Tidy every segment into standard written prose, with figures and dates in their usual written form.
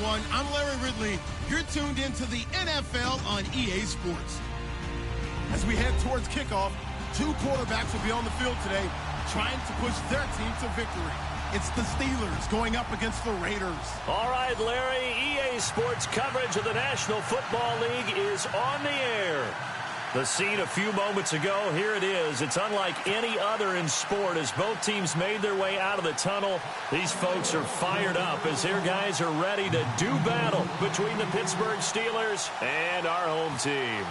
everyone. I'm Larry Ridley. You're tuned into the NFL on EA Sports. As we head towards kickoff, two quarterbacks will be on the field today trying to push their team to victory. It's the Steelers going up against the Raiders. All right, Larry, EA Sports coverage of the National Football League is on the air. The scene a few moments ago, here it is. It's unlike any other in sport as both teams made their way out of the tunnel. These folks are fired up as their guys are ready to do battle between the Pittsburgh Steelers and our home team.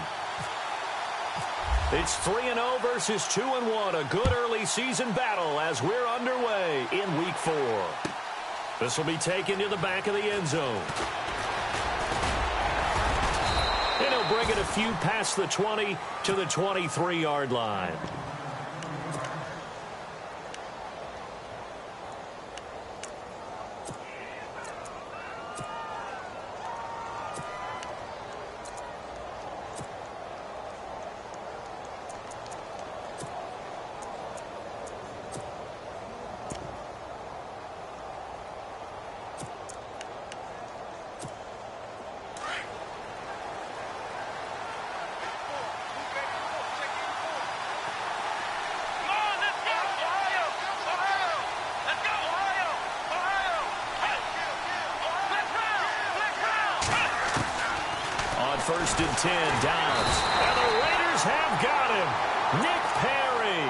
It's 3-0 versus 2-1, a good early season battle as we're underway in Week 4. This will be taken to the back of the end zone. And he'll bring it a few past the 20 to the 23-yard line. First and 10, Downs. And the Raiders have got him. Nick Perry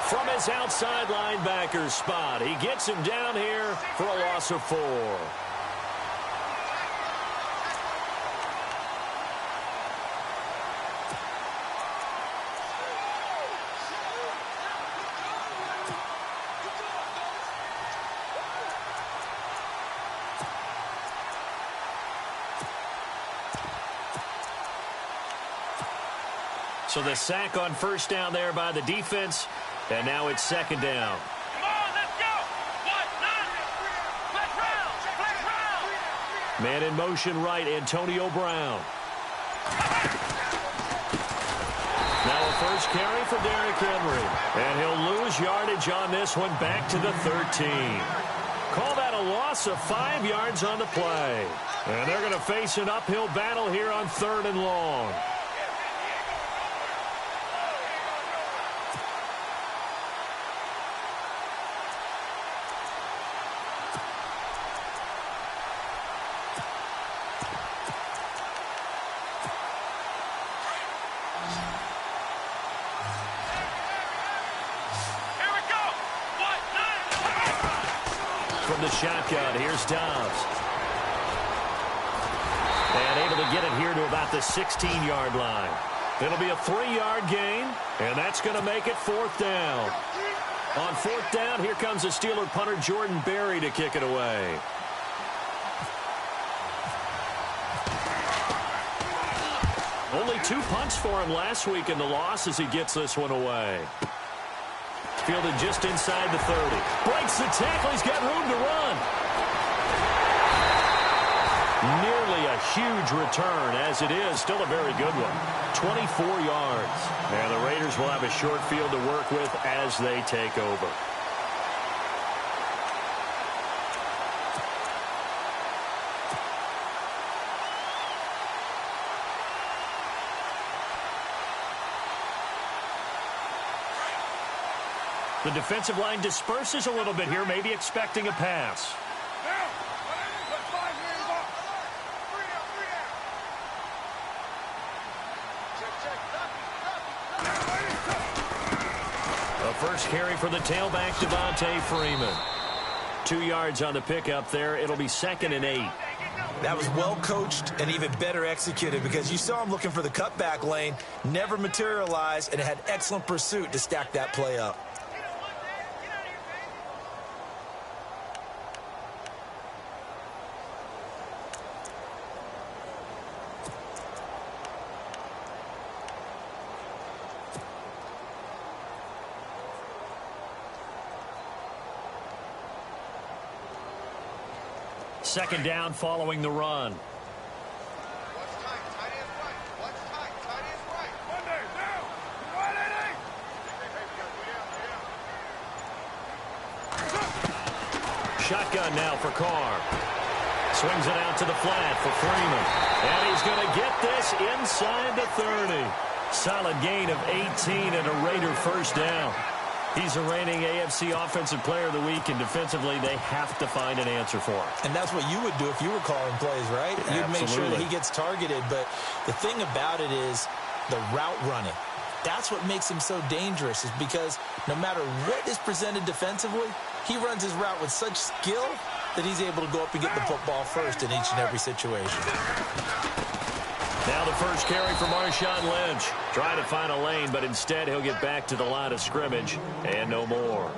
from his outside linebacker spot. He gets him down here for a loss of 4. So the sack on first down there by the defense, and now it's second down. Come on, let's go! Flex round! Man in motion right, Antonio Brown. Now a first carry for Derrick Henry. And he'll lose yardage on this one back to the 13. Call that a loss of 5 yards on the play. And they're going to face an uphill battle here on 3rd and long. From the shotgun, here's Dobbs. And able to get it here to about the 16-yard line. It'll be a 3-yard gain, and that's going to make it 4th down. On 4th down, here comes the Steeler punter Jordan Berry to kick it away. Only 2 punts for him last week in the loss as he gets this one away. Fielded just inside the 30. Breaks the tackle. He's got room to run. Nearly a huge return, as it is. Still a very good one. 24 yards. And the Raiders will have a short field to work with as they take over. The defensive line disperses a little bit here, maybe expecting a pass. A first carry for the tailback, Devontae Freeman. 2 yards on the pickup there. It'll be 2nd and 8. That was well coached and even better executed because you saw him looking for the cutback lane, never materialized, and had excellent pursuit to stack that play up. Second down following the run. Shotgun now for Carr. Swings it out to the flat for Freeman. And he's going to get this inside the 30. Solid gain of 18 and a Raider first down. He's a reigning AFC Offensive Player of the Week, and defensively they have to find an answer for him. And that's what you would do if you were calling plays, right? You'd Absolutely. make sure that he gets targeted. But the thing about it is the route running. That's what makes him so dangerous, is because no matter what is presented defensively, he runs his route with such skill that he's able to go up and get the football first in each and every situation. Now the first carry for Marshawn Lynch. Trying to find a lane, but instead he'll get back to the line of scrimmage and no more.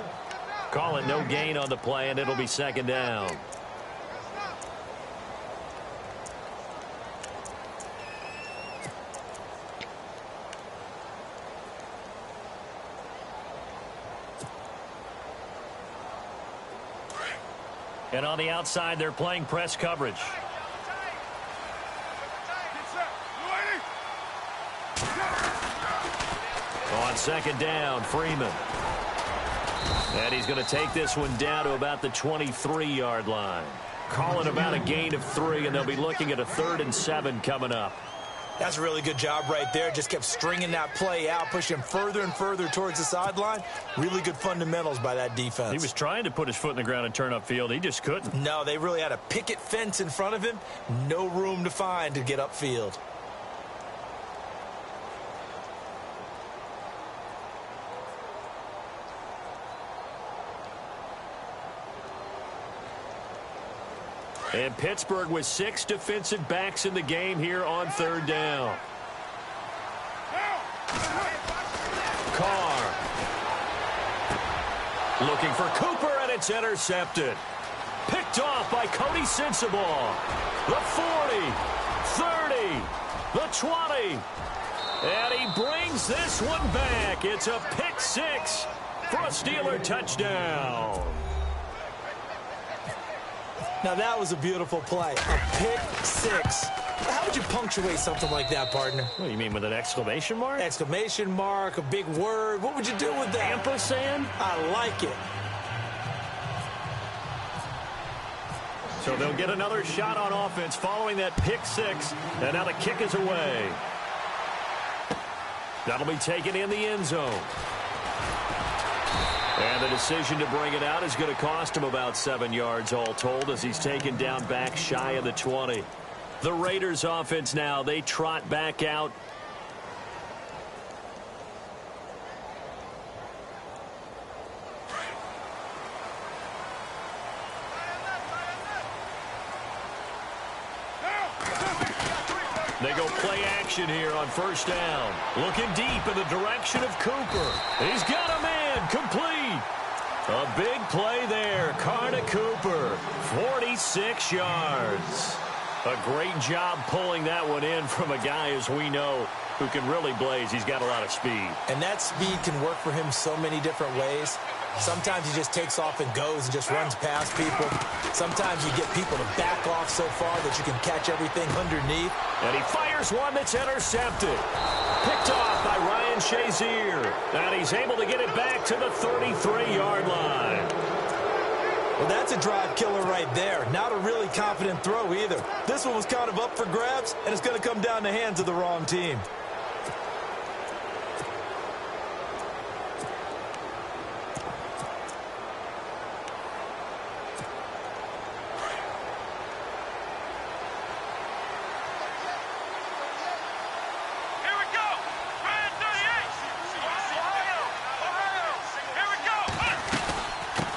Call it no gain on the play, and it'll be second down. And on the outside, they're playing press coverage. On second down, Freeman. And he's going to take this one down to about the 23-yard line. Calling about a gain of 3, and they'll be looking at a 3rd and 7 coming up. That's a really good job right there. Just kept stringing that play out, pushing him further and further towards the sideline. Really good fundamentals by that defense. He was trying to put his foot in the ground and turn upfield. He just couldn't. No, they really had a picket fence in front of him. No room to find to get upfield. And Pittsburgh with 6 defensive backs in the game here on 3rd down. Carr. Looking for Cooper, and it's intercepted. Picked off by Cody Sensabaugh. The 40, 30, the 20. And he brings this one back. It's a pick 6 for a Steeler touchdown. Now, that was a beautiful play. A pick 6. How would you punctuate something like that, partner? What do you mean, with an exclamation mark? Exclamation mark, a big word. What would you do with that? Ampersand? I like it. So they'll get another shot on offense following that pick 6. And now the kick is away. That'll be taken in the end zone. And the decision to bring it out is going to cost him about 7 yards all told, as he's taken down back shy of the 20. The Raiders offense now, they trot back out. They go play action here on 1st down. Looking deep in the direction of Cooper. He's got a man complete. A big play there. Carr to Cooper. 46 yards. A great job pulling that one in from a guy, as we know, who can really blaze. He's got a lot of speed. And that speed can work for him so many different ways. Sometimes he just takes off and goes and just runs past people. Sometimes you get people to back off so far that you can catch everything underneath. And he fires one that's intercepted. Picked off by Ryan Shazier. And he's able to get it back to the 33-yard line. Well, that's a drive killer right there. Not a really confident throw either. This one was kind of up for grabs, and it's going to come down the hands of the wrong team.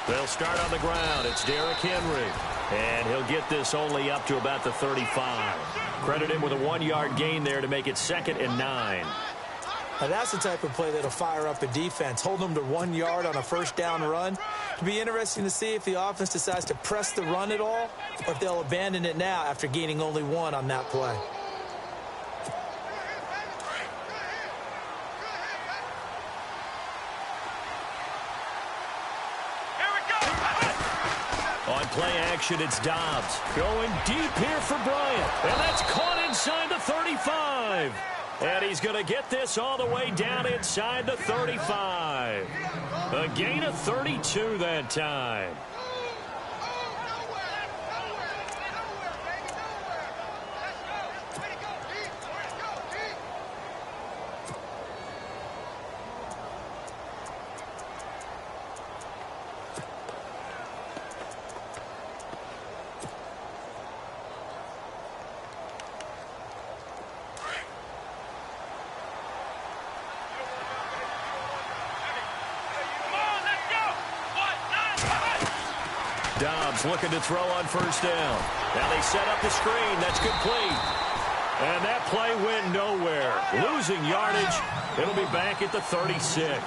They'll start on the ground. It's Derrick Henry. And he'll get this only up to about the 35. Credit him with a 1-yard gain there to make it 2nd and 9. Now that's the type of play that'll fire up a defense. Hold them to 1 yard on a 1st down run. It'll be interesting to see if the offense decides to press the run at all, or if they'll abandon it now after gaining only 1 on that play. On play action, it's Dobbs. Going deep here for Bryant. And that's caught inside the 35. And he's going to get this all the way down inside the 35. A gain of 32 that time. Dobbs looking to throw on first down. Now they set up the screen. That's complete. And that play went nowhere. Losing yardage. It'll be back at the 36.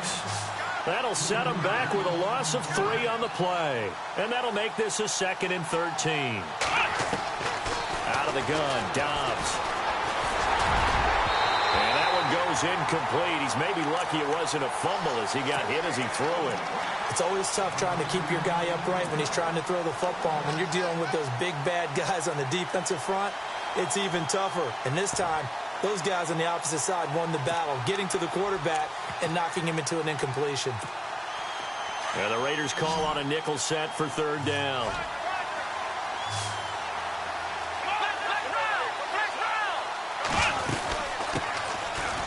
That'll set them back with a loss of 3 on the play. And that'll make this a 2nd and 13. Out of the gun, Dobbs. And that one goes incomplete. He's maybe lucky it wasn't a fumble as he got hit as he threw it. It's always tough trying to keep your guy upright when he's trying to throw the football. When you're dealing with those big, bad guys on the defensive front, it's even tougher. And this time, those guys on the opposite side won the battle, getting to the quarterback and knocking him into an incompletion. And the Raiders call on a nickel set for 3rd down.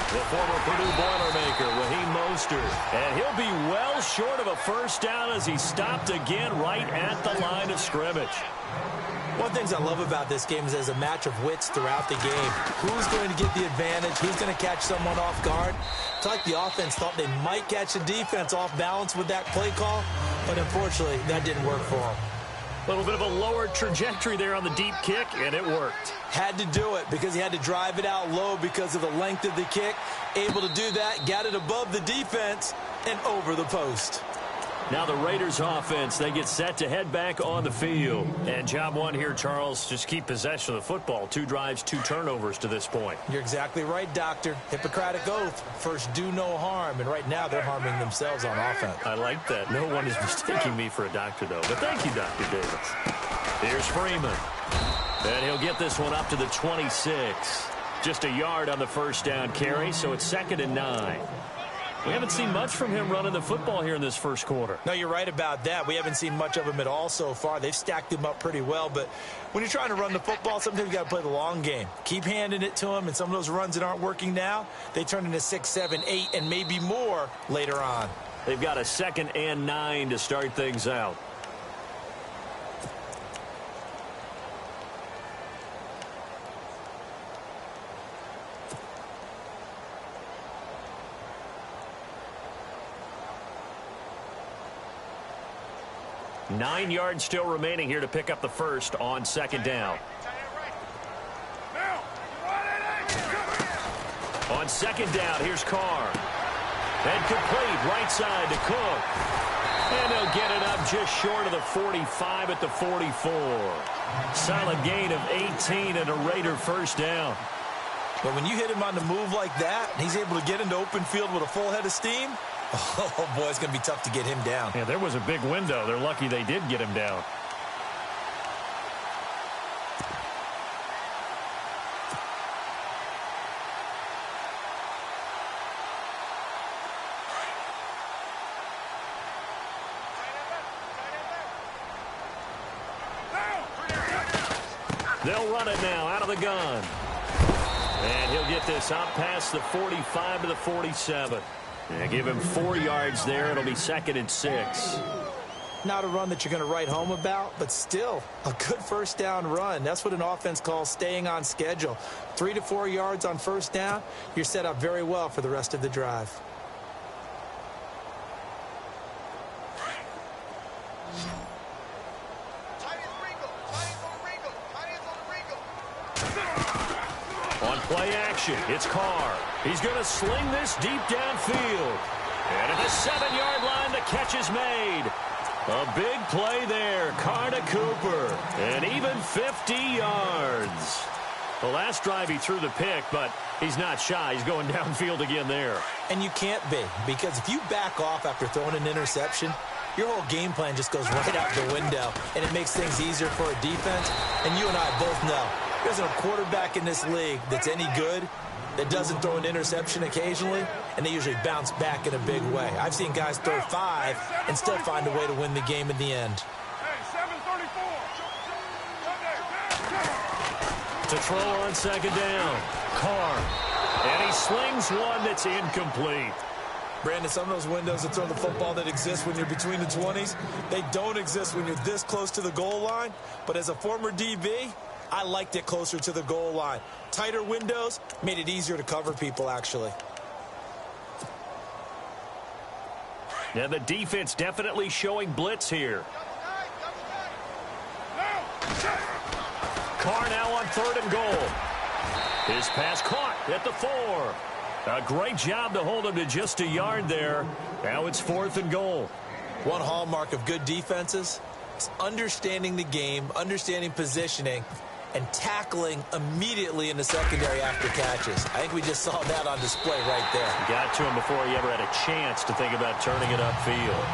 The former Purdue Boilermaker, Raheem Mostert. And he'll be well short of a first down as he stopped again right at the line of scrimmage. One of the things I love about this game is there's a match of wits throughout the game. Who's going to get the advantage? Who's going to catch someone off guard? It's like the offense thought they might catch the defense off balance with that play call, but unfortunately, that didn't work for them. A little bit of a lower trajectory there on the deep kick, and it worked. Had to do it because he had to drive it out low because of the length of the kick. Able to do that, got it above the defense and over the post. Now the Raiders offense, they get set to head back on the field. And job one here, Charles, just keep possession of the football. 2 drives, 2 turnovers to this point. You're exactly right, Doctor. Hippocratic oath. First, do no harm. And right now, they're harming themselves on offense. I like that. No one is mistaking me for a doctor, though. But thank you, Dr. Davis. Here's Freeman. And he'll get this one up to the 26. Just a yard on the first down carry, so it's 2nd and 9. We haven't seen much from him running the football here in this first quarter. No, you're right about that. We haven't seen much of him at all so far. They've stacked him up pretty well, but when you're trying to run the football, sometimes you got to play the long game. Keep handing it to him, and some of those runs that aren't working now, they turn into 6, 7, 8, and maybe more later on. They've got a 2nd and 9 to start things out. Nine yards still remaining here to pick up the first on 2nd down. On 2nd down, here's Carr. And complete, right side to Cook. And they'll get it up just short of the 45 at the 44. Solid gain of 18 and a Raider first down. But when you hit him on the move like that, and he's able to get into open field with a full head of steam, oh, boy, it's going to be tough to get him down. Yeah, there was a big window. They're lucky they did get him down. They'll run it now out of the gun. And he'll get this out past the 45 to the 47. And give him 4 yards there. It'll be 2nd and 6. Not a run that you're going to write home about, but still a good first down run. That's what an offense calls staying on schedule. 3 to 4 yards on first down. You're set up very well for the rest of the drive. On play action, it's Carr. He's going to sling this deep downfield. And at the 7-yard line, the catch is made. A big play there. Carr to Cooper. And even 50 yards. The last drive he threw the pick, but he's not shy. He's going downfield again there. And you can't be, because if you back off after throwing an interception, your whole game plan just goes right out the window, and it makes things easier for a defense. And you and I both know there isn't a quarterback in this league that's any good that doesn't throw an interception occasionally, and they usually bounce back in a big way. I've seen guys throw 5 and still find a way to win the game in the end. To throw on 2nd down, Carr. And he slings one that's incomplete. Brandon, some of those windows that throw the football that exist when you're between the 20s, they don't exist when you're this close to the goal line. But as a former DB, I liked it closer to the goal line. Tighter windows made it easier to cover people, actually. And the defense definitely showing blitz here. Carr now on 3rd and goal. His pass caught at the 4. A great job to hold him to just a yard there. Now it's 4th and goal. One hallmark of good defenses is understanding the game, understanding positioning, and tackling immediately in the secondary after catches. I think we just saw that on display right there. Got to him before he ever had a chance to think about turning it upfield.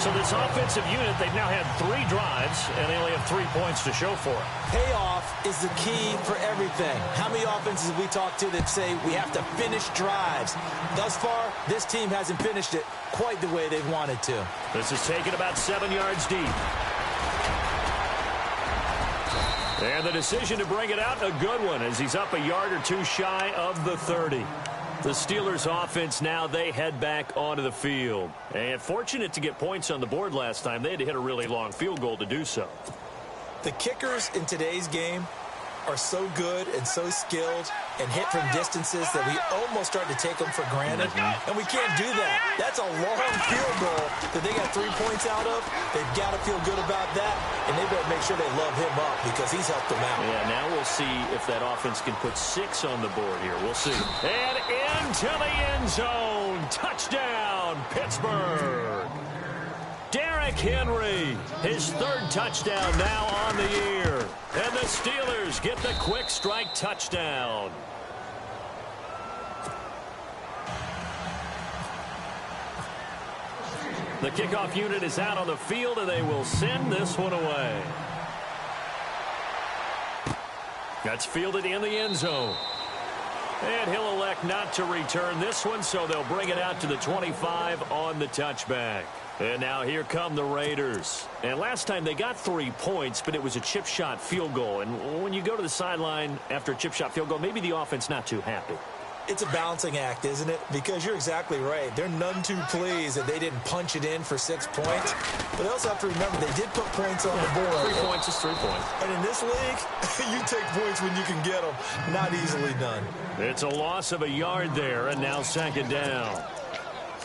So this offensive unit, they've now had 3 drives, and they only have 3 points to show for it. Payoff is the key for everything. How many offenses have we talked to that say we have to finish drives? Thus far, this team hasn't finished it quite the way they've wanted to. This is taken about 7 yards deep. And the decision to bring it out, a good one, as he's up a yard or 2 shy of the 30. The Steelers offense now, they head back onto the field. And fortunate to get points on the board last time. They had to hit a really long field goal to do so. The kickers in today's game are so good and so skilled and hit from distances that we almost start to take them for granted. And we can't do that. That's a long field goal that they got 3 points out of. They've got to feel good about that, and they better make sure they love him up because he's helped them out. Yeah, now we'll see if that offense can put 6 on the board here. We'll see. And into the end zone. Touchdown, Pittsburgh. Derrick Henry, his 3rd touchdown now on the year. And the Steelers get the quick strike touchdown. The kickoff unit is out on the field, and they will send this one away. That's fielded in the end zone. And he'll elect not to return this one, so they'll bring it out to the 25 on the touchback. And now here come the Raiders. And last time they got 3 points, but it was a chip shot field goal. And when you go to the sideline after a chip shot field goal, maybe the offense not too happy. It's a balancing act, isn't it? Because you're exactly right. They're none too pleased that they didn't punch it in for 6 points. But they also have to remember they did put points on the board. 3 points is 3 points. And in this league, you take points when you can get them. Not easily done. It's a loss of a yard there, and now 2nd down.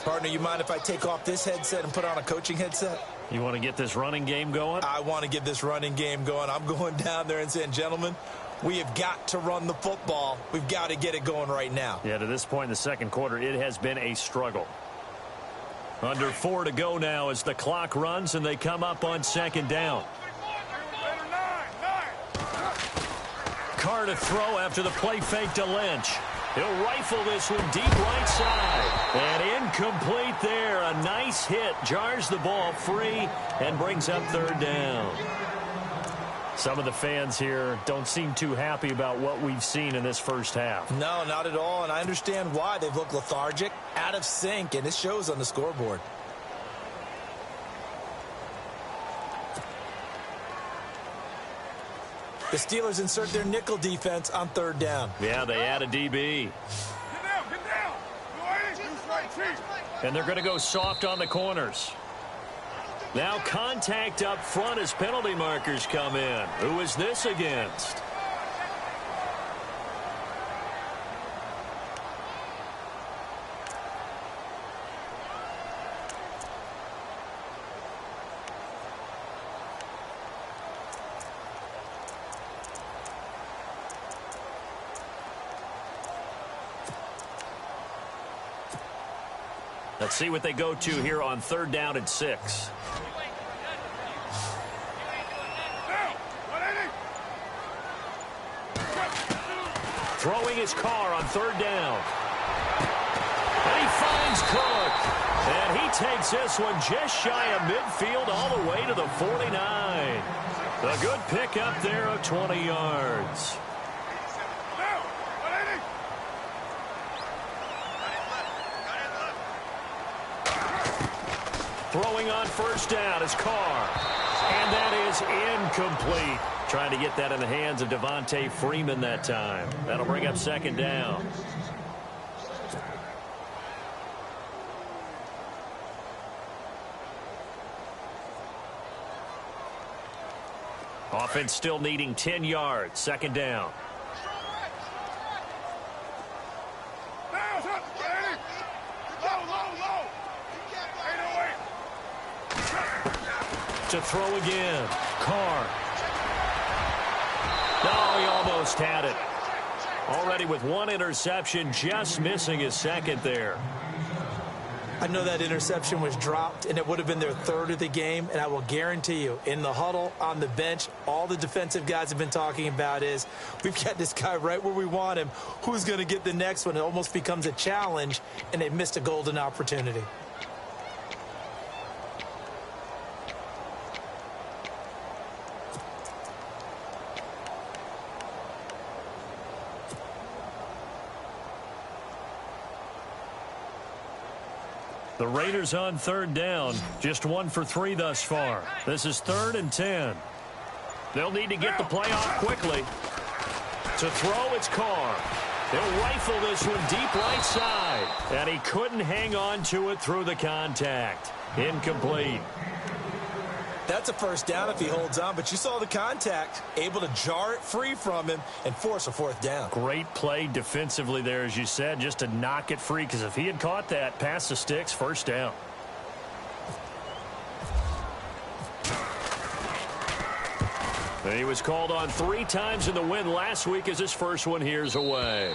Partner, you mind if I take off this headset and put on a coaching headset? You want to get this running game going? I want to get this running game going. I'm going down there and saying, gentlemen, we have got to run the football. We've got to get it going right now. Yeah, to this point in the 2nd quarter, it has been a struggle. Under 4 to go now as the clock runs, and they come up on 2nd down. Carr to throw after the play fake to Lynch. He'll rifle this one deep right side. And incomplete there. A nice hit. Jars the ball free and brings up 3rd down. Some of the fans here don't seem too happy about what we've seen in this first half. No, not at all. And I understand why. They've looked lethargic, out of sync, and it shows on the scoreboard. The Steelers insert their nickel defense on 3rd down. Yeah, they add a DB. And they're going to go soft on the corners. Now contact up front as penalty markers come in. Who is this against? Let's see what they go to here on 3rd down and 6. Throwing his Carr on 3rd down. And he finds Cook. And he takes this one just shy of midfield all the way to the 49. A good pickup there of 20 yards. Throwing on 1st down is Carr. And that is incomplete. Trying to get that in the hands of Devontae Freeman that time. That'll bring up 2nd down. Offense still needing 10 yards. 2nd down. To throw again. Carr. No, just had it. Already with one interception, just missing his second there. I know that interception was dropped, and it would have been their third of the game, and I will guarantee you, in the huddle, on the bench, all the defensive guys have been talking about is, we've got this guy right where we want him. Who's going to get the next one? It almost becomes a challenge, and they missed a golden opportunity. The Raiders on third down. Just 1 for 3 thus far. This is 3rd and 10. They'll need to get the play off quickly. To throw, it's Carr. He'll rifle this one deep right side. And he couldn't hang on to it through the contact. Incomplete. That's a first down if he holds on, but you saw the contact, able to jar it free from him and force a 4th down. Great play defensively there, as you said, just to knock it free, because if he had caught that, past the sticks, 1st down. And he was called on 3 times in the win last week as his first one here's away.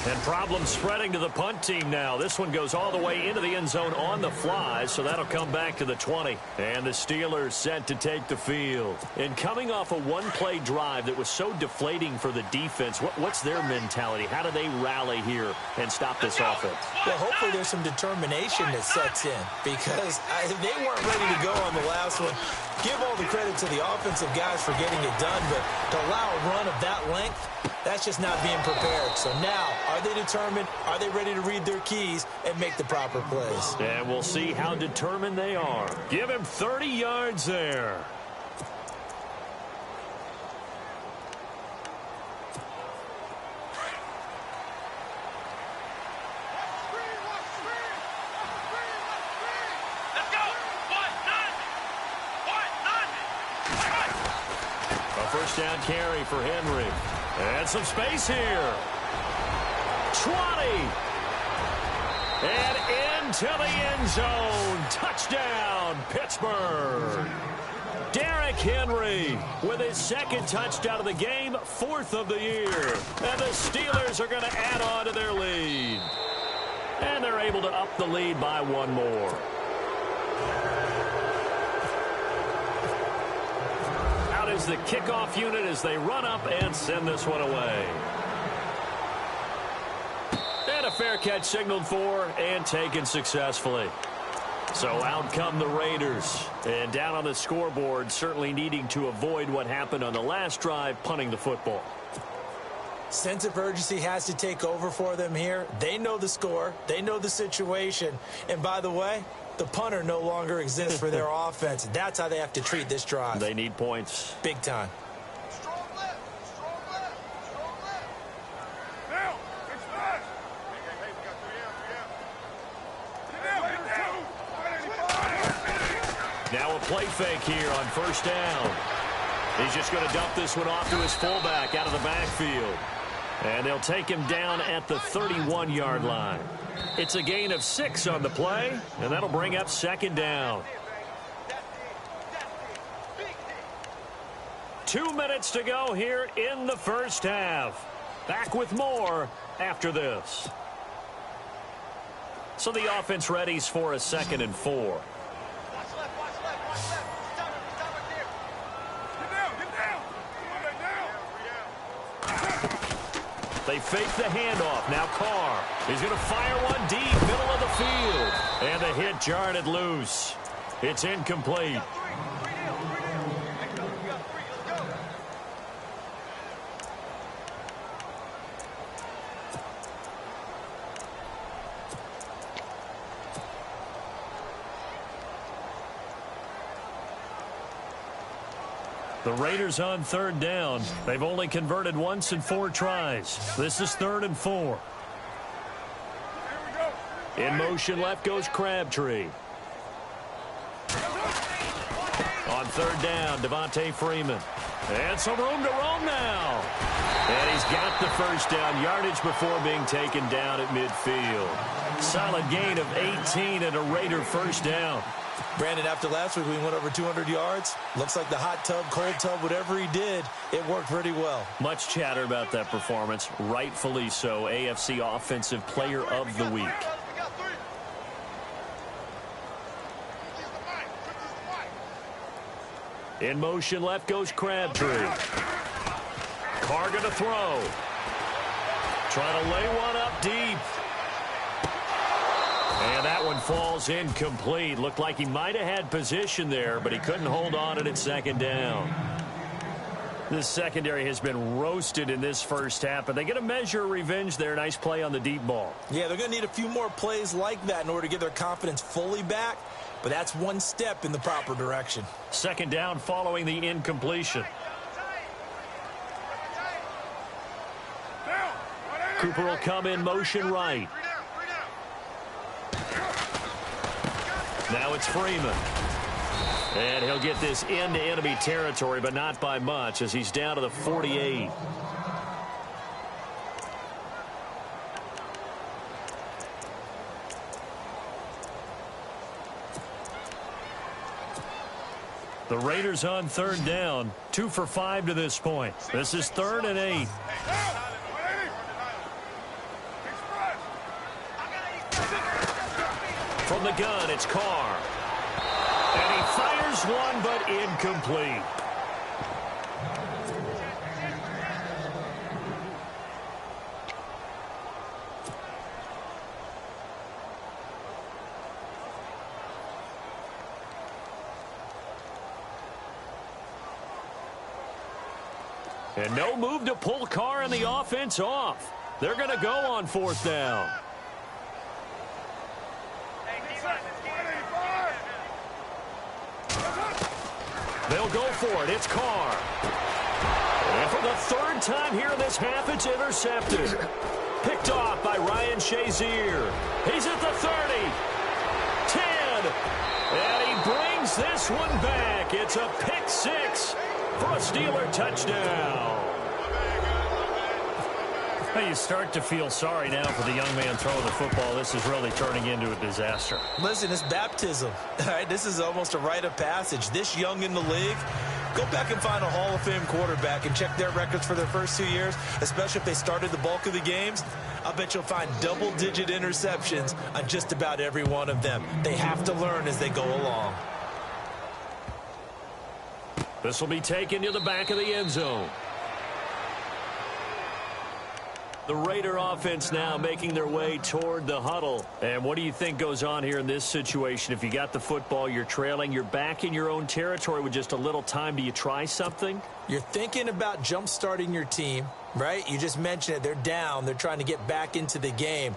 And problems spreading to the punt team now. This one goes all the way into the end zone on the fly, so that'll come back to the 20. And the Steelers set to take the field. And coming off a one-play drive that was so deflating for the defense, what's their mentality? How do they rally here and stop this offense? Well, hopefully there's some determination that sets in, because they weren't ready to go on the last one. Give all the credit to the offensive guys for getting it done, but to allow a run of that length, that's just not being prepared. So now, are they determined? Are they ready to read their keys and make the proper plays? And we'll see how determined they are. Give him 30 yards there. First down carry for Henry. And some space here. 20. And into the end zone. Touchdown, Pittsburgh. Derrick Henry with his 2nd touchdown of the game, 4th of the year. And the Steelers are going to add on to their lead. And they're able to up the lead by 1 more. Is the kickoff unit as they run up and send this one away. And a fair catch signaled for and taken successfully. So out come the Raiders. And down on the scoreboard, certainly needing to avoid what happened on the last drive, punting the football. Sense of urgency has to take over for them here. They know the score. They know the situation. And by the way, the punter no longer exists for their offense. That's how they have to treat this drive. They need points. Big time. Strong left. Strong left. Strong left. Now, it's fast. Hey, we got 3 out. Now a play fake here on 1st down. He's just going to dump this one off to his fullback out of the backfield. And they'll take him down at the 31-yard line. It's a gain of 6 on the play, and that'll bring up 2nd down. 2 minutes to go here in the first half. Back with more after this. So the offense readies for a 2nd and 4. They fake the handoff. Now Carr is going to fire one deep, middle of the field. And the hit jarred it loose. It's incomplete. The Raiders on 3rd down. They've only converted once in 4 tries. This is 3rd and 4. In motion, left goes Crabtree. On 3rd down, Devontae Freeman. And some room to roam now. And he's got the 1st down yardage before being taken down at midfield. Solid gain of 18 and a Raider 1st down. Brandon, after last week, we went over 200 yards. Looks like the hot tub, cold tub, whatever he did, it worked pretty well. Much chatter about that performance. Rightfully so. AFC Offensive Player of the Week. In motion, left goes Crabtree. Carr going to throw. Trying to lay one up deep. And that one falls incomplete. Looked like he might have had position there, but he couldn't hold on to it at second down. This secondary has been roasted in this first half, but they get a measure of revenge there. Nice play on the deep ball. Yeah, they're going to need a few more plays like that in order to get their confidence fully back, but that's one step in the proper direction. Second down following the incompletion. Cooper will come in motion right. Now it's Freeman. And he'll get this into enemy territory, but not by much, as he's down to the 48. The Raiders on third down, 2 for 5 to this point. This is 3rd and 8. From the gun, it's Carr. And he fires one, but incomplete. And no move to pull Carr and the offense off. They're going to go on 4th down. They'll go for it. It's Carr. And for the 3rd time here in this half, it's intercepted. Picked off by Ryan Shazier. He's at the 30. 10. And he brings this one back. It's a pick 6 for a Steeler touchdown. Well, you start to feel sorry now for the young man throwing the football. This is really turning into a disaster. Listen, it's baptism. All right, this is almost a rite of passage. This young in the league, go back and find a Hall of Fame quarterback and check their records for their first 2 years, especially if they started the bulk of the games. I bet you'll find double-digit interceptions on just about every one of them. They have to learn as they go along. This will be taken to the back of the end zone. The Raider offense now making their way toward the huddle. And what do you think goes on here in this situation? If you got the football, you're trailing, you're back in your own territory with just a little time. Do you try something? You're thinking about jump-starting your team, right? You just mentioned it. They're down. They're trying to get back into the game.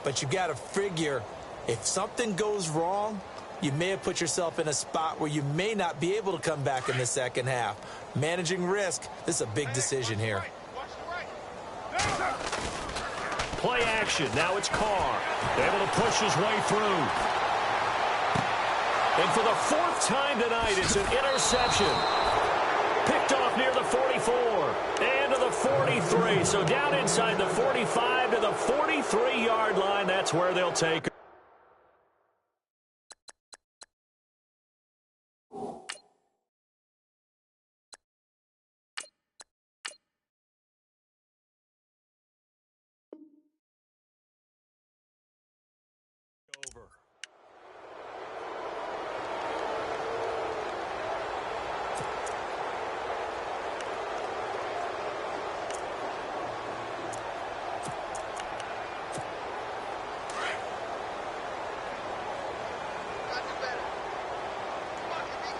But you got to figure if something goes wrong, you may have put yourself in a spot where you may not be able to come back in the second half. Managing risk, this is a big decision here. Play action. Now it's Carr. Able to push his way through. And for the 4th time tonight, it's an interception. Picked off near the 44 and to the 43. So down inside the 45 to the 43-yard line. That's where they'll take it.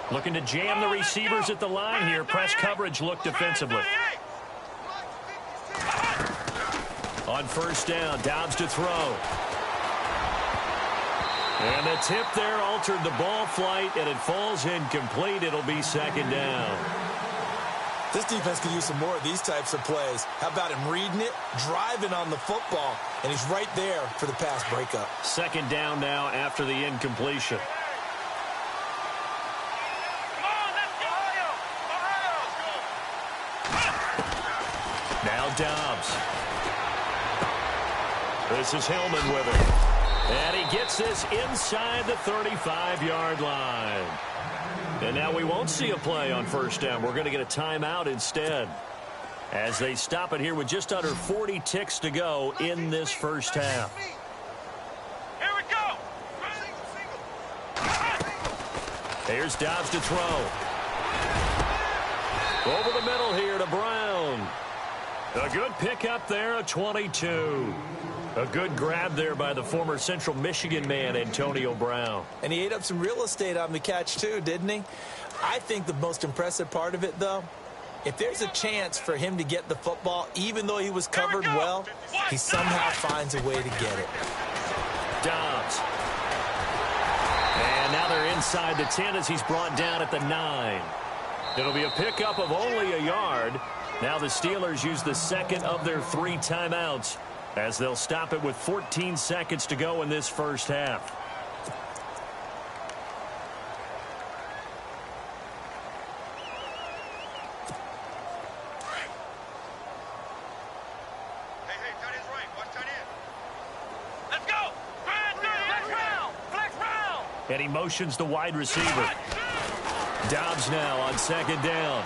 Looking to jam the receivers at the line here. Press coverage look defensively. On 1st down, Dobbs to throw. And the tip there altered the ball flight, and it falls incomplete. It'll be 2nd down. This defense could use some more of these types of plays. How about him reading it, driving on the football, and he's right there for the pass breakup. 2nd down now after the incompletion. Now Dobbs. This is Hillman with it. And he gets this inside the 35-yard line. And now we won't see a play on first down. We're going to get a timeout instead, as they stop it here with just under 40 ticks to go in this first half. Here we go. Here's Dobbs to throw. Over the middle here to Brown. A good pickup there, a 22. A good grab there by the former Central Michigan man, Antonio Brown. And he ate up some real estate on the catch, too, didn't he? I think the most impressive part of it, though, if there's a chance for him to get the football, even though he was covered well, he somehow finds a way to get it. Dobbs. And now they're inside the 10 as he's brought down at the 9. It'll be a pickup of only a yard. Now the Steelers use the second of their 3 timeouts, as they'll stop it with 14 seconds to go in this first half. Hey, tight end's right. Watch tight end. Let's go. Flex round. And he motions the wide receiver. Dobbs now on second down.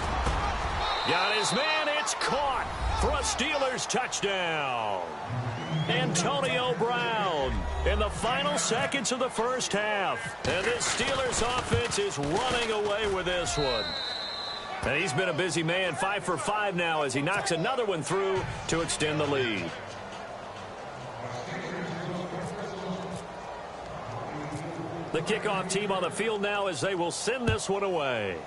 Got his man. It's caught for a Steelers touchdown. Antonio Brown in the final seconds of the first half. And this Steelers offense is running away with this one. And he's been a busy man, 5 for 5 now as he knocks another one through to extend the lead. The kickoff team on the field now as they will send this one away.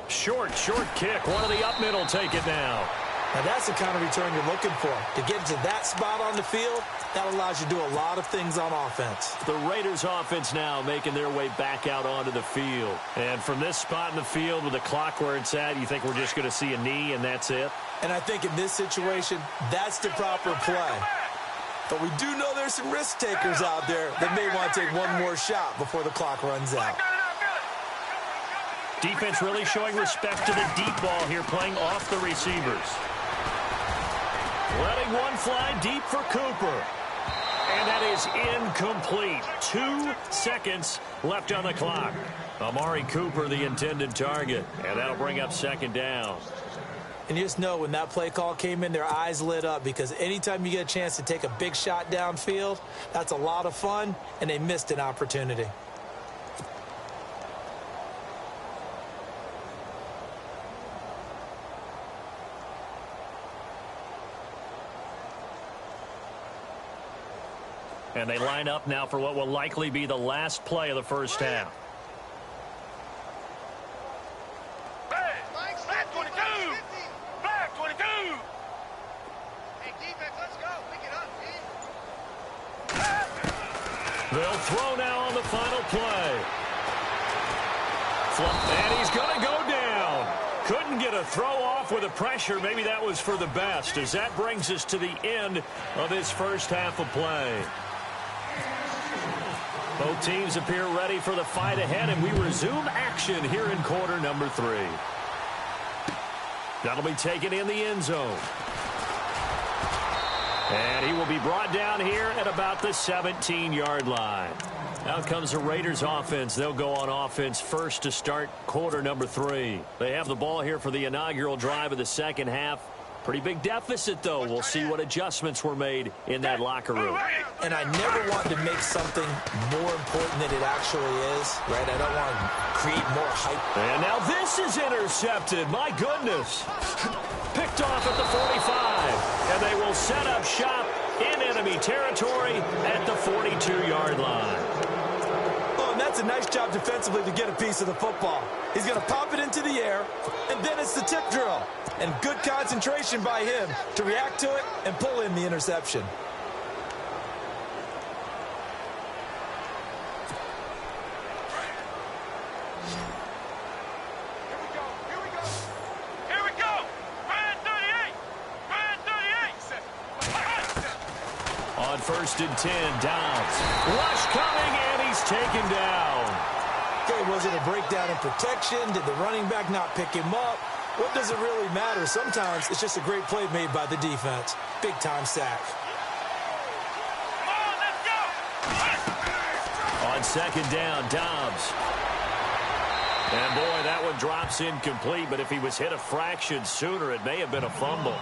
Short kick. One of the up middle take it now. Now that's the kind of return you're looking for. To get to that spot on the field, that allows you to do a lot of things on offense. The Raiders offense now making their way back out onto the field. And from this spot in the field with the clock where it's at, you think we're just going to see a knee and that's it? And I think in this situation, that's the proper play. But we do know there's some risk takers out there that may want to take one more shot before the clock runs out. Defense really showing respect to the deep ball here, playing off the receivers. Letting one fly deep for Cooper. And that is incomplete. 2 seconds left on the clock. Amari Cooper, the intended target. And that'll bring up second down. And you just know when that play call came in, their eyes lit up, because anytime you get a chance to take a big shot downfield, that's a lot of fun, and they missed an opportunity. And they line up now for what will likely be the last play of the first half. Flag 22. Flag 22. Hey, defense, let's go. Pick it up, team. They'll throw now on the final play. And he's going to go down. Couldn't get a throw off with the pressure. Maybe that was for the best, as that brings us to the end of this first half of play. Both teams appear ready for the fight ahead, and we resume action here in quarter number 3. That'll be taken in the end zone. And he will be brought down here at about the 17-yard line. Out comes the Raiders offense. They'll go on offense first to start quarter number 3. They have the ball here for the inaugural drive of the second half. Pretty big deficit, though. We'll see what adjustments were made in that locker room. And I never want to make something more important than it actually is, right? I don't want to create more hype. And now this is intercepted. My goodness. Picked off at the 45. And they will set up shop in enemy territory at the 42-yard line. Oh, and that's a nice job defensively to get a piece of the football. He's going to pop it into the air, and then it's the tip drill. And good concentration by him to react to it and pull in the interception. Here we go. Brand 38. Brand 38. On first and 10, Downs. Rush coming, and he's taken down. Okay, was it a breakdown in protection? Did the running back not pick him up? What does it really matter? Sometimes it's just a great play made by the defense. Big-time sack. Come on, let's go. On second down, Dobbs. And, boy, that one drops incomplete, but if he was hit a fraction sooner, it may have been a fumble.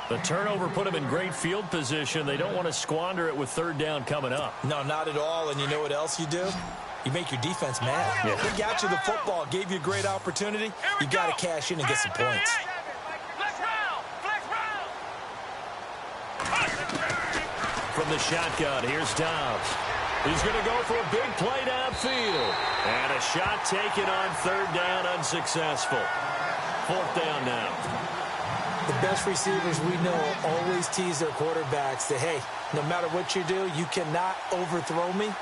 The turnover put him in great field position. They don't want to squander it with third down coming up. No, not at all. And you know what else you do? You make your defense mad. Yeah. They got you the football, gave you a great opportunity. You got to cash in and get some points. Flex round! Flex round! From the shotgun, here's Dobbs. He's going to go for a big play downfield. And a shot taken on third down, unsuccessful. Fourth down now. The best receivers we know always tease their quarterbacks that, hey, no matter what you do, you cannot overthrow me.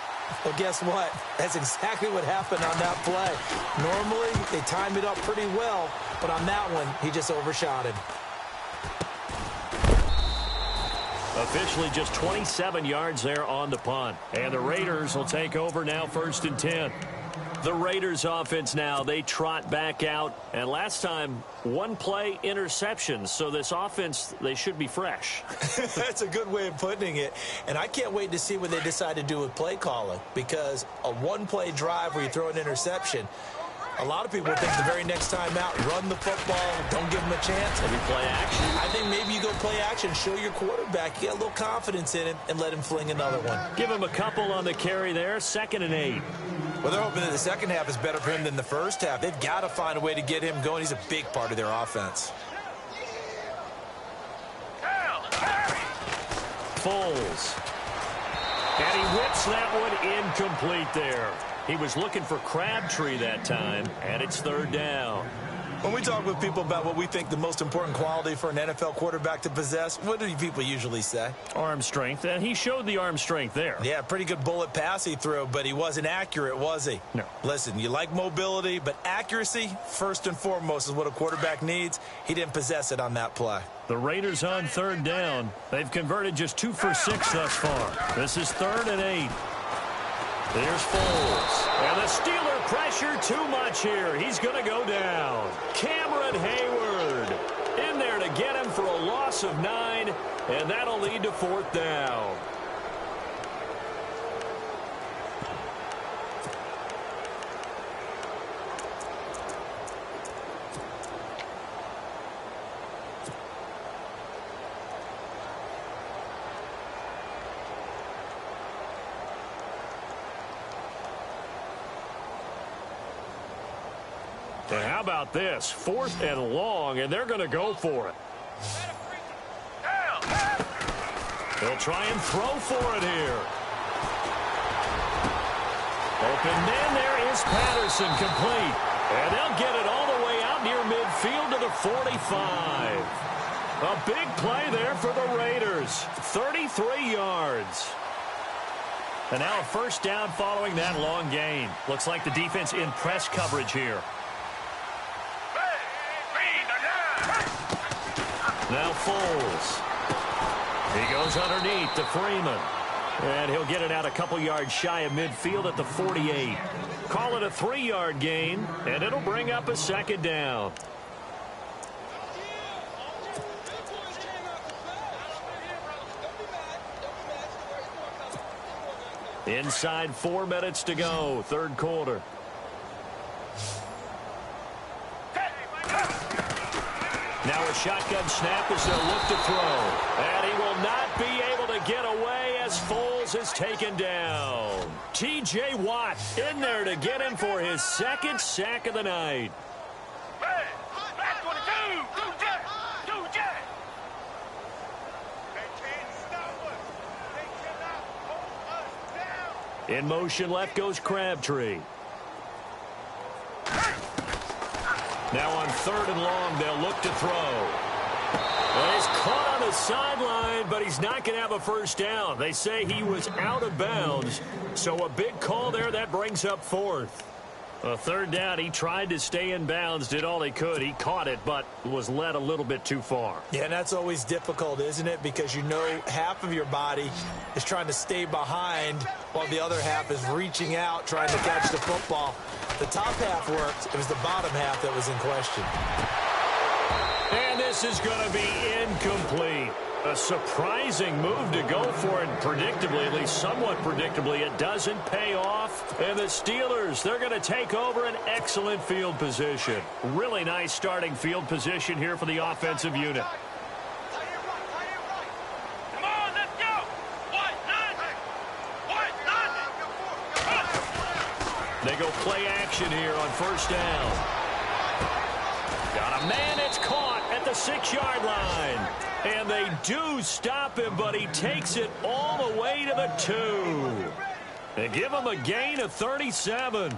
Well, guess what? That's exactly what happened on that play. Normally, they time it up pretty well, but on that one, he just overshot him. Officially just 27 yards there on the punt. And the Raiders will take over now, 1st and 10. The Raiders offense now, they trot back out. And last time, one play interceptions. So this offense, they should be fresh. That's a good way of putting it. And I can't wait to see what they decide to do with play calling. Because a one-play drive where you throw an interception, a lot of people think the very next time out, run the football, don't give them a chance. Maybe play action. I think maybe you go play action, show your quarterback, you got a little confidence in him, and let him fling another one. Give him a couple on the carry there, 2nd and 8. Well, they're hoping that the second half is better for him than the first half. They've got to find a way to get him going. He's a big part of their offense. Foles. And he whips that one incomplete there. He was looking for Crabtree that time, and it's third down. When we talk with people about what we think the most important quality for an NFL quarterback to possess, what do people usually say? Arm strength, and he showed the arm strength there. Yeah, pretty good bullet pass he threw, but he wasn't accurate, was he? No. Listen, you like mobility, but accuracy, first and foremost, is what a quarterback needs. He didn't possess it on that play. The Raiders on third down. They've converted just 2 for 6 thus far. This is 3rd and 8. There's Foles. And the Steeler pressure too much here. He's going to go down. Cameron Hayward in there to get him for a loss of 9, and that'll lead to 4th down. And how about this? 4th and long, and they're going to go for it. They'll try and throw for it here. Open man, there is Patterson, complete. And they'll get it all the way out near midfield to the 45. A big play there for the Raiders. 33 yards. And now a first down following that long gain. Looks like the defense in press coverage here. Now Foles. He goes underneath to Freeman. And he'll get it out a couple yards shy of midfield at the 48. Call it a 3-yard gain, and it'll bring up a 2nd down. Inside 4 minutes to go, 3rd quarter. Now a shotgun snap as they'll look to throw. And he will not be able to get away as Foles is taken down. T.J. Watt in there to get him for his 2nd sack of the night. In motion left goes Crabtree. Now on 3rd and long, they'll look to throw. Well, he's caught on the sideline, but he's not going to have a first down. They say he was out of bounds, so a big call there. That brings up 4th. A 3rd down, he tried to stay in bounds, did all he could. He caught it, but was led a little bit too far. Yeah, and that's always difficult, isn't it? Because you know half of your body is trying to stay behind while the other half is reaching out, trying to catch the football. The top half worked. It was the bottom half that was in question. And this is going to be incomplete. A surprising move to go for it predictably, at least somewhat predictably. It doesn't pay off. And the Steelers, they're going to take over an excellent field position. Really nice starting field position here for the offensive unit. Come on, let's go. They go play action here on first down. Got a man, it's caught at the 6-yard line. And they do stop him, but he takes it all the way to the 2. They give him a gain of 37.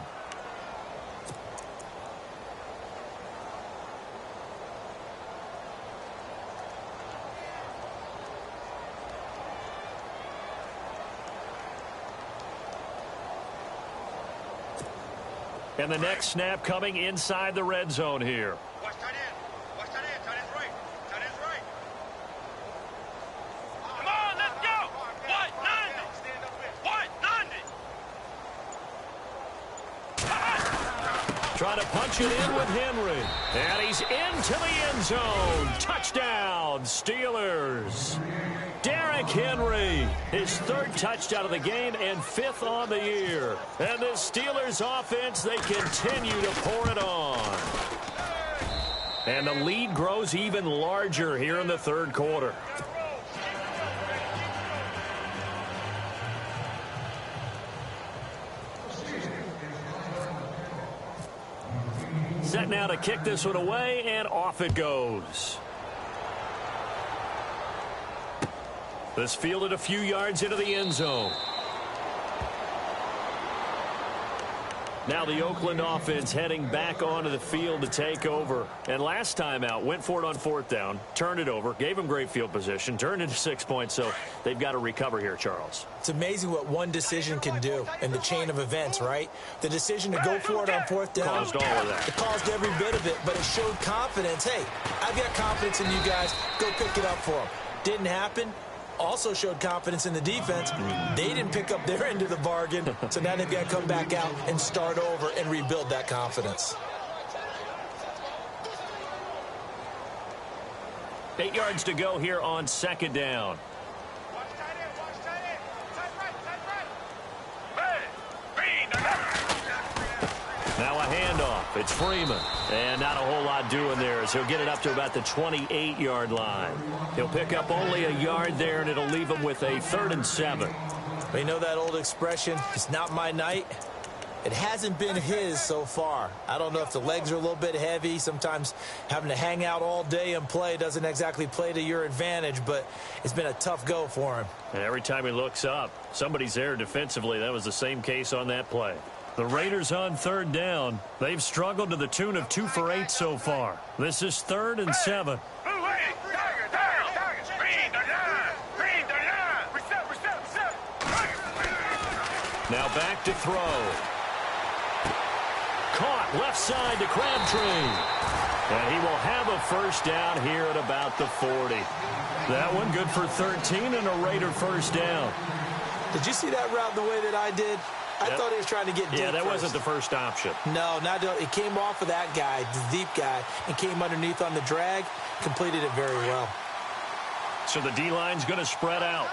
And the next snap coming inside the red zone here. Watch tight end. Watch tight end. Tight end's right. Tight end's right. Come on, let's go. What? 90. Trying to punch it in with Henry. And he's into the end zone. Touchdown, Steelers. Derrick Henry, his 3rd touchdown of the game and 5th on the year. And the Steelers offense, they continue to pour it on. And the lead grows even larger here in the 3rd quarter. Set now to kick this one away, and off it goes. This fielded a few yards into the end zone. Now the Oakland offense heading back onto the field to take over. And last time out, went for it on 4th down, turned it over, gave them great field position, turned into 6 points, so they've got to recover here, Charles. It's amazing what one decision can do in the chain of events, right? The decision to go for it on 4th down. Caused all of that. It caused every bit of it, but it showed confidence. Hey, I've got confidence in you guys. Go pick it up for them. Didn't happen. Also showed confidence in the defense. They didn't pick up their end of the bargain, so now they've got to come back out and start over and rebuild that confidence. 8 yards to go here on 2nd down. Watch tight end. Watch tight end. Tight right. Hey, Now a handoff. It's Freeman. And not a whole lot doing there as he'll get it up to about the 28-yard line. He'll pick up only a yard there, and it'll leave him with a 3rd and 7. We know that old expression, it's not my night. It hasn't been his so far. I don't know if the legs are a little bit heavy. Sometimes having to hang out all day and play doesn't exactly play to your advantage, but it's been a tough go for him. And every time he looks up, somebody's there defensively. That was the same case on that play. The Raiders on 3rd down. They've struggled to the tune of 2 for 8 so far. This is 3rd and 7. Now back to throw. Caught left side to Crabtree. And he will have a 1st down here at about the 40. That one good for 13 and a Raider 1st down. Did you see that route the way that I did? I thought he was trying to get deep. Yeah, that first. wasn't the first option. No, it came off of that guy, the deep guy, and came underneath on the drag, completed it very well. So the D-line's going to spread out.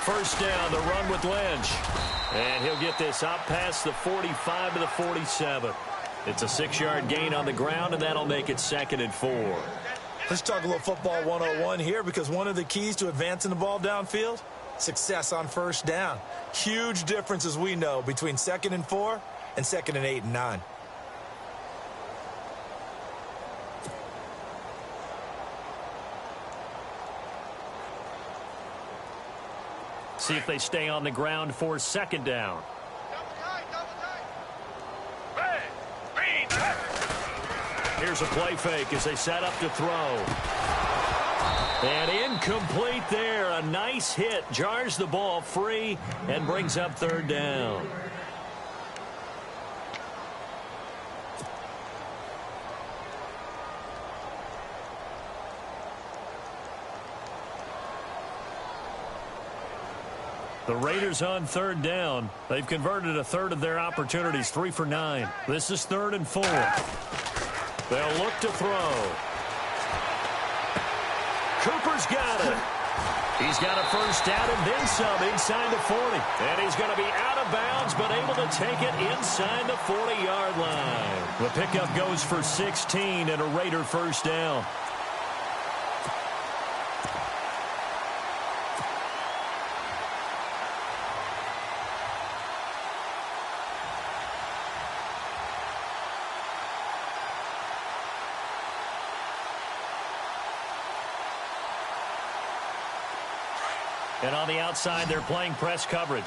1st down, the run with Lynch. And he'll get this up past the 45 to the 47. It's a 6-yard gain on the ground, and that'll make it 2nd and 4. Let's talk a little football 101 here, because one of the keys to advancing the ball downfield, success on 1st down. Huge difference, as we know, between 2nd and 4 and 2nd and 8 and 9. See if they stay on the ground for 2nd down. Here's a play fake as they set up to throw. And incomplete there. A nice hit. Jars the ball free and brings up 3rd down. The Raiders on 3rd down. They've converted a 1/3 of their opportunities, 3 for 9. This is 3rd and 4. They'll look to throw. Cooper's got it. He's got a first down and then some inside the 40. And he's going to be out of bounds, but able to take it inside the 40-yard line. The pickup goes for 16 and a Raider first down. And on the outside, they're playing press coverage.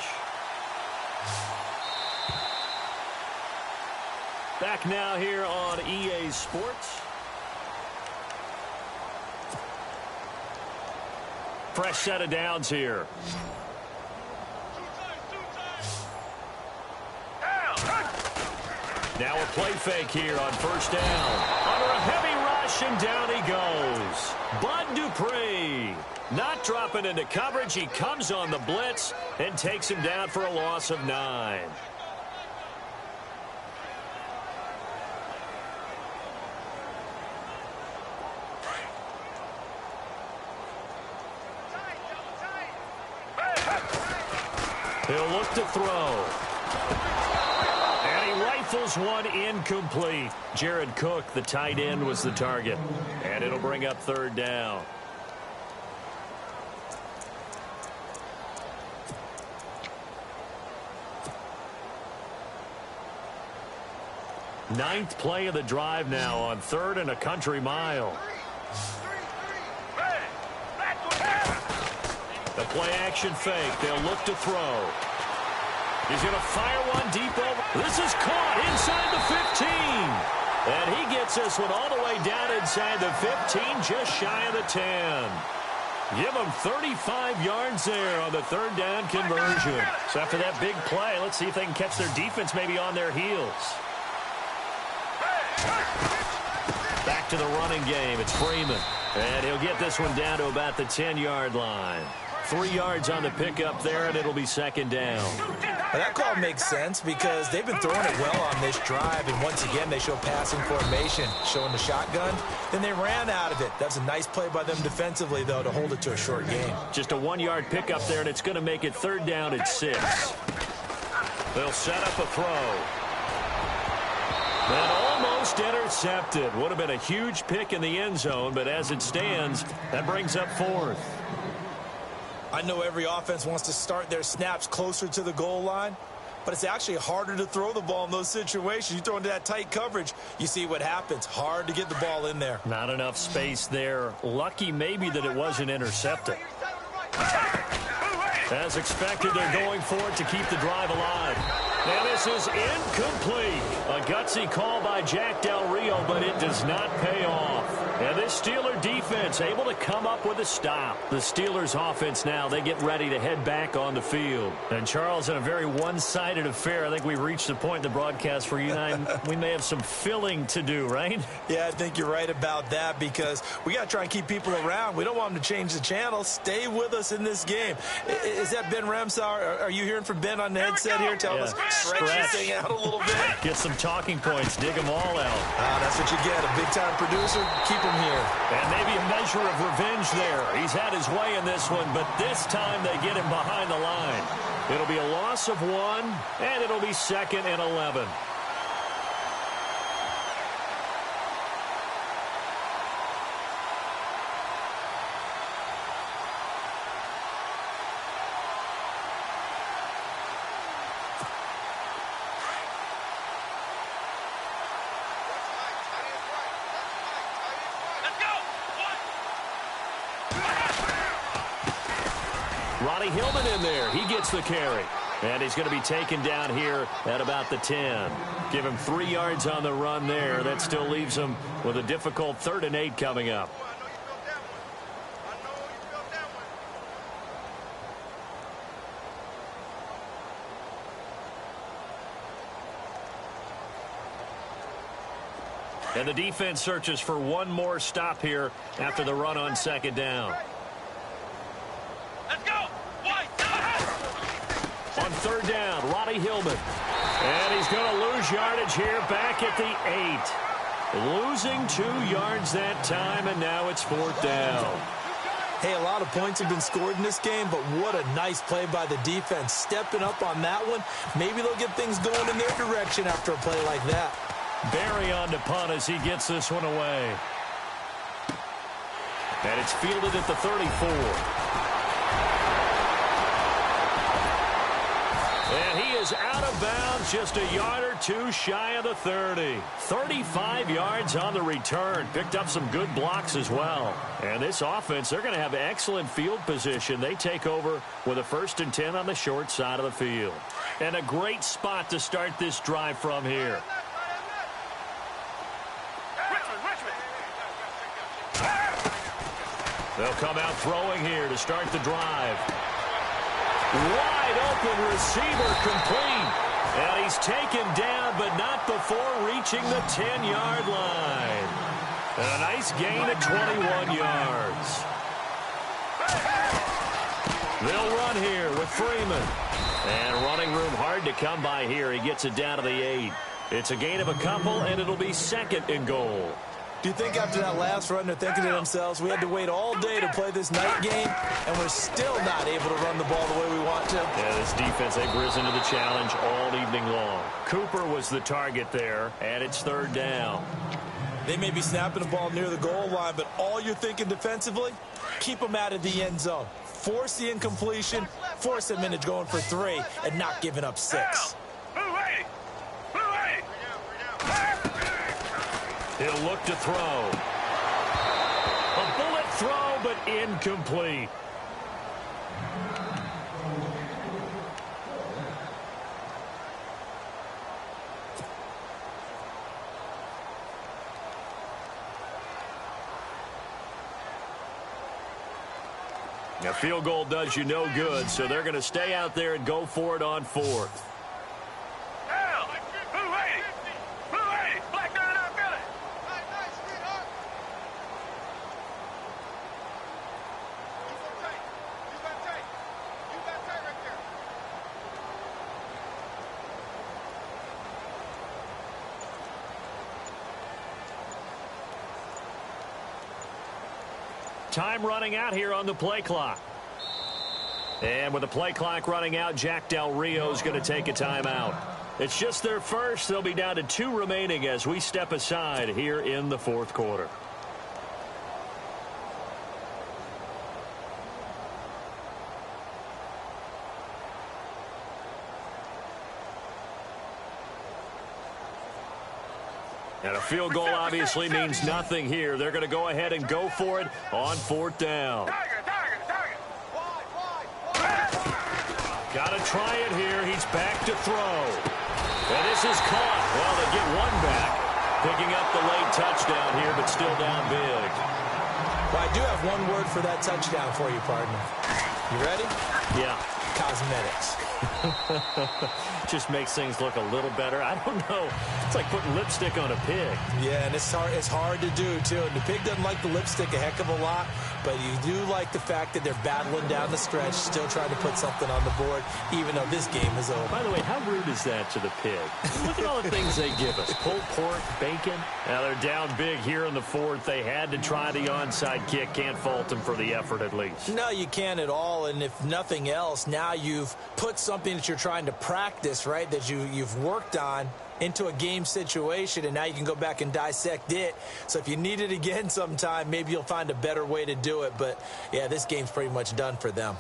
Back now here on EA Sports. Fresh set of downs here. Now a play fake here on first down. Under a heavy rush, and down he goes. Bud Dupree. Not dropping into coverage. He comes on the blitz and takes him down for a loss of 9. He'll look to throw. And he rifles one incomplete. Jared Cook, the tight end, was the target. And it'll bring up third down. Ninth play of the drive now on 3rd and a country mile. The play action fake. They'll look to throw. He's going to fire one deep over. This is caught inside the 15. And he gets this one all the way down inside the 15, just shy of the 10. Give them 35 yards there on the third down conversion. So after that big play, let's see if they can catch their defense maybe on their heels. Back to the running game. It's Freeman. And he'll get this one down to about the 10-yard line. 3 yards on the pickup there, and it'll be second down. Well, that call makes sense because they've been throwing it well on this drive, and once again they show passing formation, showing the shotgun. Then they ran out of it. That's a nice play by them defensively, though, to hold it to a short game. Just a 1-yard pickup there, and it's going to make it third down at 6. They'll set up a throw. And almost intercepted. Would have been a huge pick in the end zone, but as it stands, that brings up 4th. I know every offense wants to start their snaps closer to the goal line, but it's actually harder to throw the ball in those situations. You throw into that tight coverage, you see what happens. Hard to get the ball in there. Not enough space there. Lucky maybe that it wasn't intercepted. As expected, they're going for it to keep the drive alive. And this is incomplete. A gutsy call by Jack Del Rio, but it does not pay off. And this Steeler defense able to come up with a stop. The Steelers offense now, they get ready to head back on the field. And Charles, in a very one-sided affair, I think we've reached the point in the broadcast where you and I, we may have some filling to do, right? Yeah, I think you're right about that because we got to try and keep people around. We don't want them to change the channel. Stay with us in this game. Is that Ben Ramsauer? Are you hearing from Ben on the headset here? Tell us, stretch this thing out a little bit. Get some talking points. Dig them all out. That's what you get. A big-time producer. Keep him here. And maybe a measure of revenge there. He's had his way in this one, but this time they get him behind the line. It'll be a loss of 1, and it'll be 2nd and 11. Hillman in there. He gets the carry. And he's going to be taken down here at about the 10. Give him 3 yards on the run there. That still leaves him with a difficult 3rd and 8 coming up. And the defense searches for one more stop here after the run on 2nd down. On 3rd down, Ronnie Hillman. And he's going to lose yardage here back at the 8. Losing 2 yards that time, and now it's 4th down. Hey, a lot of points have been scored in this game, but what a nice play by the defense. Stepping up on that one, maybe they'll get things going in their direction after a play like that. Barry on to punt as he gets this one away. And it's fielded at the 34. And he is out of bounds, just a yard or two shy of the 30. 35 yards on the return. Picked up some good blocks as well. And this offense, they're going to have excellent field position. They take over with a 1st and 10 on the short side of the field. And a great spot to start this drive from here. They'll come out throwing here to start the drive. Wide open receiver complete. And he's taken down, but not before reaching the 10-yard line. And a nice gain of 21 yards. They'll run here with Freeman. And running room hard to come by here. He gets it down to the 8. It's a gain of a couple, and it'll be 2nd and goal. Do you think after that last run they're thinking to themselves, we had to wait all day to play this night game, and we're still not able to run the ball the way we want to? Yeah, this defense, they've risen to the challenge all evening long. Cooper was the target there, and it's 3rd down. They may be snapping the ball near the goal line, but all you're thinking defensively, keep them out of the end zone. Force the incompletion, force them into going for 3, and not giving up 6. He'll look to throw. A bullet throw, but incomplete. Now, field goal does you no good, so they're going to stay out there and go for it on 4th. Time running out here on the play clock. And with the play clock running out, Jack Del Rio is going to take a timeout. It's just their first. They'll be down to 2 remaining as we step aside here in the 4th quarter. And a field goal obviously means nothing here. They're going to go ahead and go for it on 4th down. Got to try it here. He's back to throw. And this is caught. Well, they get one back. Picking up the late touchdown here, but still down big. Well, I do have one word for that touchdown for you, partner. You ready? Yeah. Cosmetics. Just makes things look a little better. I don't know. It's like putting lipstick on a pig. Yeah, and it's hard to do, too. And the pig doesn't like the lipstick a heck of a lot, but you do like the fact that they're battling down the stretch, still trying to put something on the board, even though this game is over. By the way, how rude is that to the pig? Look at all the things they give us. Pulled pork, bacon. Now they're down big here in the 4th. They had to try the onside kick. Can't fault them for the effort, at least. No, you can't at all. And if nothing else, now you've put something that you're trying to practice, right, that you've worked on into a game situation, and now you can go back and dissect it. So if you need it again sometime, maybe you'll find a better way to do it. But, yeah, this game's pretty much done for them.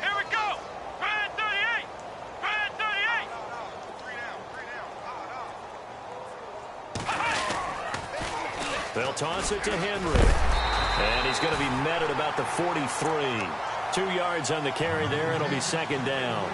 Here we go. Brad 38. Brad 38. They'll toss it to Henry. And he's going to be met at about the 43. 2 yards on the carry there. It'll be 2nd down.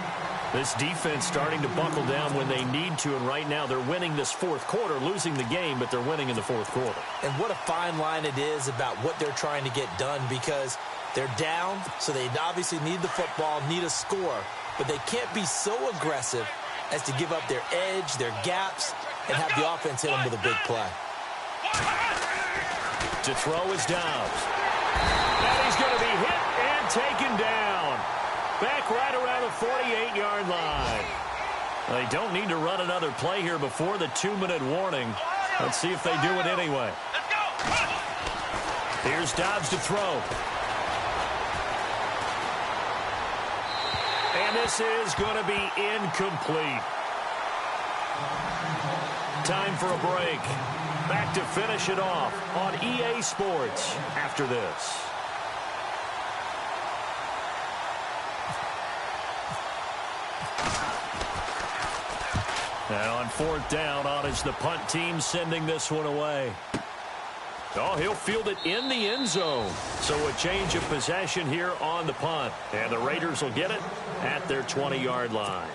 This defense starting to buckle down when they need to, and right now they're winning this 4th quarter, losing the game, but they're winning in the 4th quarter. And what a fine line it is about what they're trying to get done, because they're down, so they obviously need the football, need a score, but they can't be so aggressive as to give up their edge, their gaps, and have the offense hit them with a big play. To throw is Dobbs. And he's going to be hit and taken down. Back right around the 48-yard line. They don't need to run another play here before the 2-minute warning. Let's see if they do it anyway. Here's Dobbs to throw. And this is going to be incomplete. Time for a break. Back to finish it off on EA Sports after this. And on 4th down, on is the punt team sending this one away. Oh, he'll field it in the end zone. So a change of possession here on the punt. And the Raiders will get it at their 20-yard line.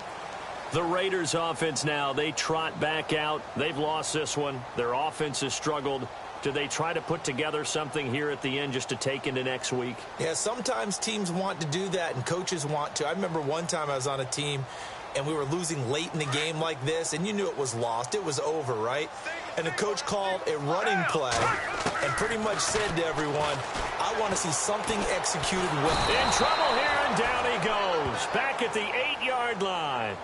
The Raiders offense now, they trot back out. They've lost this one. Their offense has struggled. Do they try to put together something here at the end just to take into next week? Yeah, sometimes teams want to do that and coaches want to. I remember one time I was on a team and we were losing late in the game like this, and you knew it was lost. It was over, right? And the coach called a running play and pretty much said to everyone, I want to see something executed well. In trouble here, and down he goes. Back at the 8-yard line.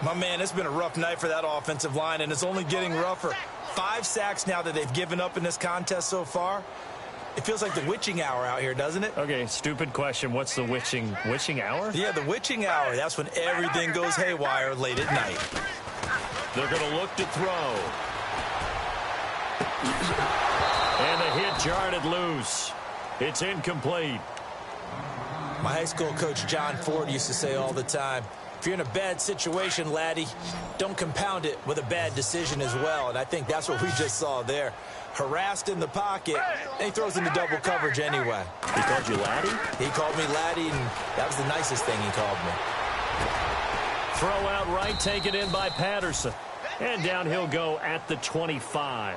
My man, it's been a rough night for that offensive line, and it's only getting rougher. 5 sacks now that they've given up in this contest so far. It feels like the witching hour out here, doesn't it? Okay, stupid question. What's the witching hour? Yeah, the witching hour. That's when everything goes haywire late at night. They're going to look to throw. And the hit jarred it loose. It's incomplete. My high school coach, John Ford, used to say all the time, if you're in a bad situation, laddie, don't compound it with a bad decision as well. And I think that's what we just saw there. Harassed in the pocket, and he throws into double coverage anyway. He called you laddie? He called me laddie, and that was the nicest thing he called me. Throw out right, taken in by Patterson. And down he'll go at the 25.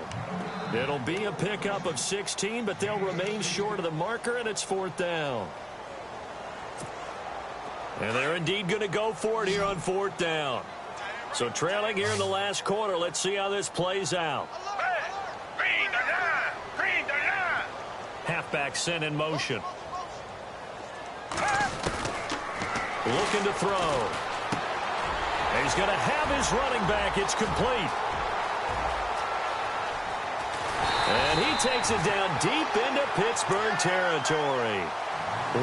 It'll be a pickup of 16, but they'll remain short of the marker, and it's 4th down. And they're indeed going to go for it here on 4th down. So trailing here in the last quarter. Let's see how this plays out. Halfback sent in motion. Looking to throw. And he's going to have his running back. It's complete. And he takes it down deep into Pittsburgh territory.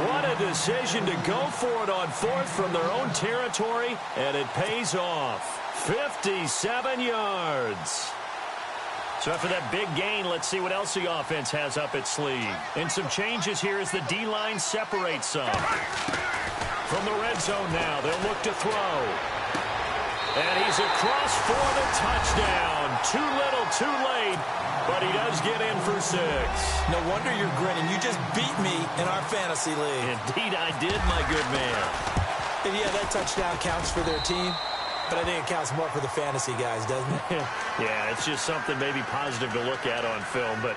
What a decision to go for it on 4th from their own territory, and it pays off. 57 yards. So after that big gain, let's see what else the offense has up its sleeve. And some changes here as the D-line separates some. From the red zone now, they'll look to throw. And he's across for the touchdown. Too little, too late. But he does get in for 6. No wonder you're grinning. You just beat me in our fantasy league. Indeed I did, my good man. And yeah, that touchdown counts for their team. But I think it counts more for the fantasy guys, doesn't it? Yeah, it's just something maybe positive to look at on film. But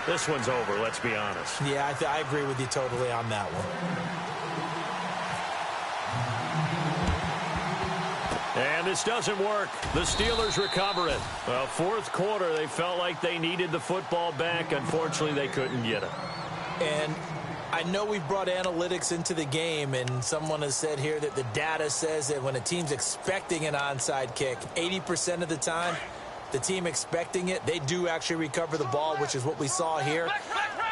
this one's over, let's be honest. Yeah, I agree with you totally on that one. And this doesn't work. The Steelers recover it. Well, 4th quarter, they felt like they needed the football back. Unfortunately, they couldn't get it. And I know we brought analytics into the game, and someone has said here that the data says that when a team's expecting an onside kick, 80% of the time, the team expecting it, they do actually recover the ball, which is what we saw here.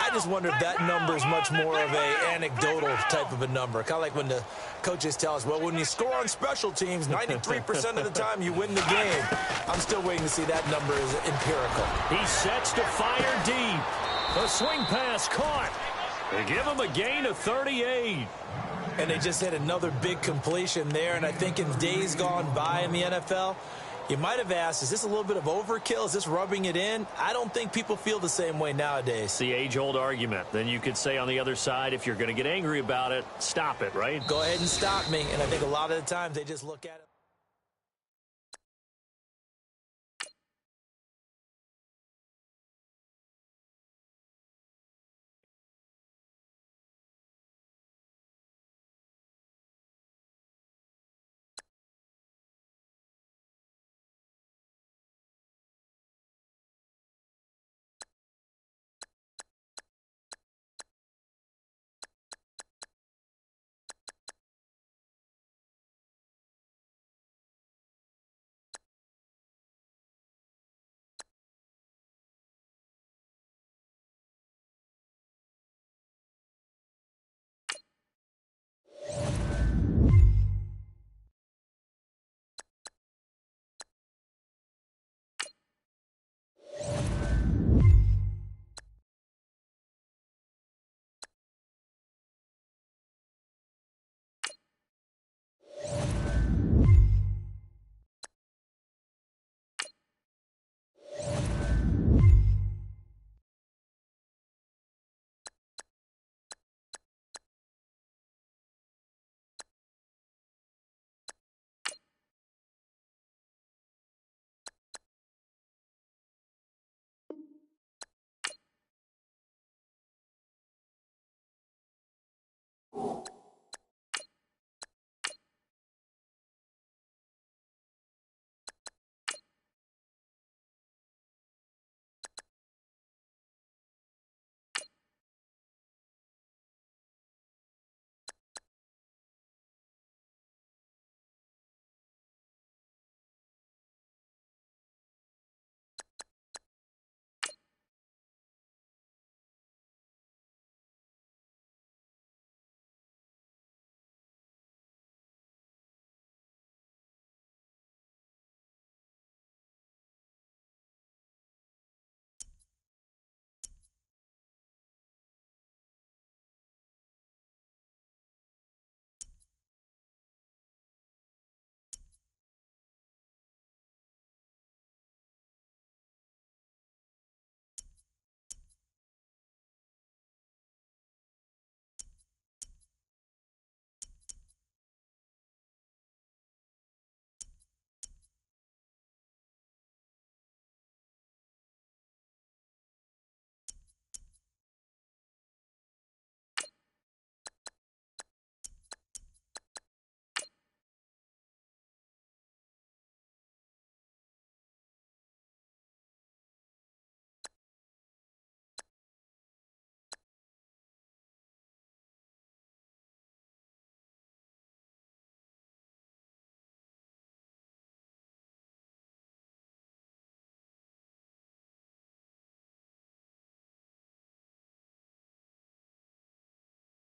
I just wonder if that number is much more of a anecdotal type of a number. Kind of like when the coaches tell us, well, when you score on special teams, 93% of the time you win the game. I'm still waiting to see that number is empirical. He sets to fire deep. A swing pass caught. They give him a gain of 38. And they just had another big completion there. And I think in days gone by in the NFL, you might have asked, is this a little bit of overkill? Is this rubbing it in? I don't think people feel the same way nowadays. It's the age-old argument. Then you could say on the other side, if you're going to get angry about it, stop it, right? Go ahead and stop me. And I think a lot of the times they just look at it.